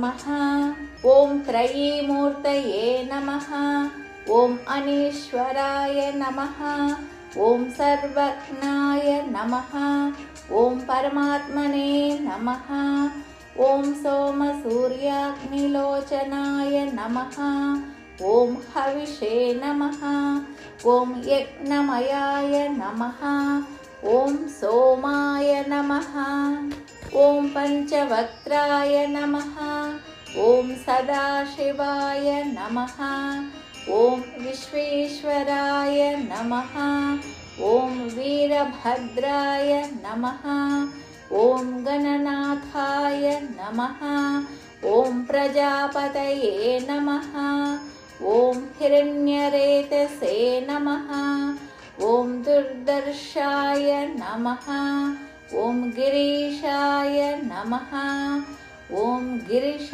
नमः। ॐ त्रयीमूर्तये नमः। ॐ अनीश्वराय नमः। ॐ सर्वज्ञाय नमः। ॐ परमात्मने नमः। ॐ सोमसूर्याग्निलोचनाय नमः। ॐ हविषे नमः। ॐ यज्ञमयाय नमः। ॐ सोमाय नमः। ॐ पञ्चवक्त्राय नमः। ॐ सदाशिवाय नमः। ॐ विश्वेश्वराय नमः। ॐ वीरभद्राय नमः। ॐ गणनाथाय नमः। ॐ प्रजापतये नमः। ॐ हिरण्यरेतसे नमः। ॐ दुर्दर्शाय नमः। ॐ गिरीशाय नमः। ॐ गिरीश